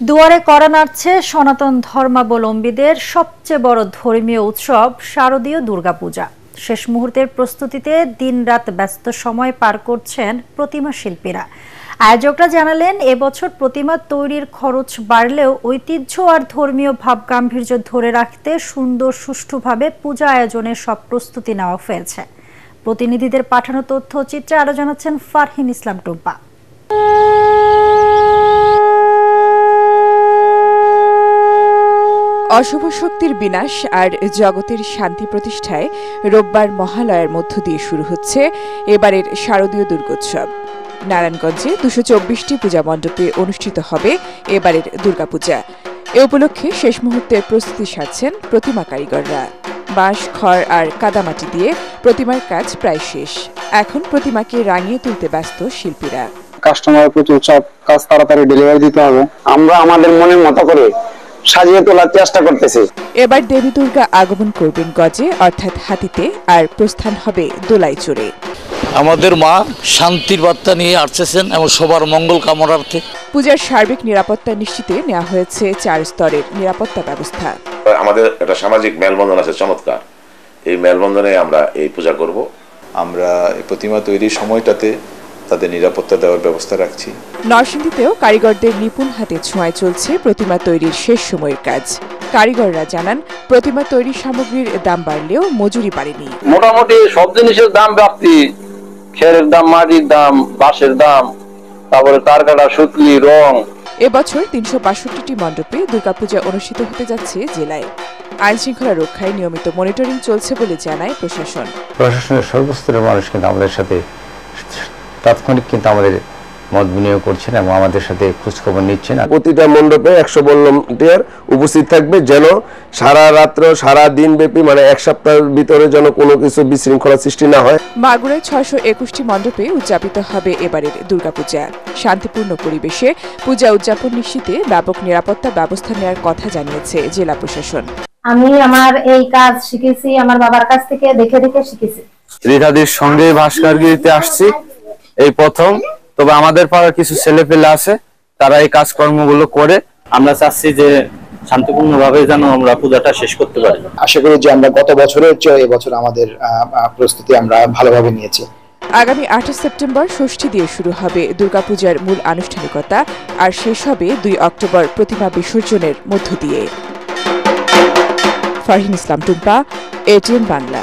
দুয়ারে কড়া নাড়ছে সনাতন ধর্মাবলম্বীদের সবচেয়ে বড় ধর্মীয় উৎসব শারদীয় দুর্গাপূজা। শেষ মুহূর্তের প্রস্তুতিতে দিনরাত ব্যস্ত সময় পার করছেন প্রতিমা শিল্পীরা। আয়োজকরা জানালেন, এবছর প্রতিমা তৈরির খরচ বাড়লেও ঐতিহ্য আর ধর্মীয় ভাবগাম্ভীর্য ধরে রাখতে সুন্দর সুষ্ঠুভাবে পূজা আয়োজনের সব প্রস্তুতি নেওয়া হয়েছে। প্রতিনিধিদের পাঠানো তথ্যচিত্রে আরো জানাচ্ছেন ফারহিন ইসলাম টুম্পা। অশুভ শক্তির বিনাশ আর জগতের শান্তি প্রতিষ্ঠায় রোববার মহালয়ার মধ্য দিয়ে শুরু হচ্ছে এবারের শারদীয় দুর্গোৎসব। নারায়ণগঞ্জে ২২৪টি পূজা মণ্ডপে অনুষ্ঠিত হবে এবারের দুর্গাপূজা। এ উপলক্ষে শেষ মুহূর্তের প্রস্তুতি সারছেন প্রতিমা কারিগররা। বাঁশ, খড় আর কাদামাটি দিয়ে প্রতিমার কাজ প্রায় শেষ। এখন প্রতিমাকে রাঙিয়ে তুলতে ব্যস্ত শিল্পীরা। কাস্টমারের প্রচুর চাপ, কাজ তাড়াতাড়ি ডেলিভারি দিতে হবে। আমরা আমাদের মনের মতো করে সাজিয়ে তোলার চেষ্টা করতেছি। এবার দেবী দুর্গা আগমন করবেন গজে অর্থাৎ হাতিতে, আর প্রস্থান হবে দোলাই চড়ে। আমাদের মা শান্তির বার্তা নিয়ে আসছেন এবং সবার মঙ্গল কামনার্থে। পূজার সার্বিক নিরাপত্তা নিশ্চিতে নেওয়া হয়েছে ৪ স্তরের নিরাপত্তা ব্যবস্থা। আমাদের একটা সামাজিক মেলবন্ধন আছে চমৎকার, এই মেলবন্ধনে আমরা এই পূজা করব। আমরা এই প্রতিমা তৈরির সময়টাতে তাদের নিরাপত্তা দেওয়ার ব্যবস্থা রাখছি। নরসিংদীতেও কারিগরদের নিপুণ হাতে ছোঁয়ায় চলছে প্রতিমা তৈরির শেষ সময়ের কাজ। কারিগররা জানান, প্রতিমা তৈরির সামগ্রীর দাম বাড়লেও মজুরি বাড়েনি। মোটামুটি সব জিনিসের দাম বাড়তি, খেরের দাম, মাটির দাম, বাঁশের দাম, তারপরে তার কাটা, সুতলি, রং। এবছর ৩৬২টি মণ্ডপে দুর্গাপূজা অনুষ্ঠিত হতে যাচ্ছে জেলায়। আইন শৃঙ্খলা রক্ষায় নিয়মিত মনিটরিং চলছে বলে জানায় প্রশাসন। প্রশাসনের সর্বস্তরের মানুষ কিন্তু আমাদের সাথে তাৎক্ষণিক আমাদের মত বিনিয়োগ করছেন এবং আমাদের সাথে খোঁজখবর নিচ্ছেন। প্রতিটা মণ্ডপে 100 ভলান্টিয়ার উপস্থিত থাকবে, যেন সারা রাত্র সারা দিন ব্যাপী এক সপ্তাহের ভিতরে যেন কোনো কিছু বিশৃঙ্খলা সৃষ্টি না হয়। মাগুরায় ৬২১টি মণ্ডপে উদযাপিত হবে এবারের দুর্গাপূজা। শান্তিপূর্ণ পরিবেশে পূজা উদযাপন নিশ্চিতে ব্যাপক নিরাপত্তা ব্যবস্থা নেওয়ার কথা জানিয়েছে জেলা প্রশাসন। আমি আমার এই কাজ শিখেছি আমার বাবার কাছ থেকে, দেখে দেখে শিখেছি। রিধাদির সঙ্গে ভাস্করগিরিতে আসছি এই প্রথম, তবে আমাদের পাড়ার কিছু ছেলেপেলে আছে, তারা এই কাজকর্মগুলো করে। আমরা চাচ্ছি যে শান্তিপূর্ণভাবে যেন আমরা পূজাটা শেষ করতে পারি। আশা করি যে আমরা গত বছরের চেয়ে এবছর আমাদের প্রস্তুতি আমরা ভালোভাবে নিয়েছি। আগামী ৮ সেপ্টেম্বর ষষ্ঠী দিয়ে শুরু হবে দুর্গাপূজার মূল আনুষ্ঠানিকতা, আর শেষ হবে ২ অক্টোবর প্রতিমা বিসর্জনের মধ্য দিয়ে। ফারহিন ইসলাম টুম্পা, এটিএন বাংলা।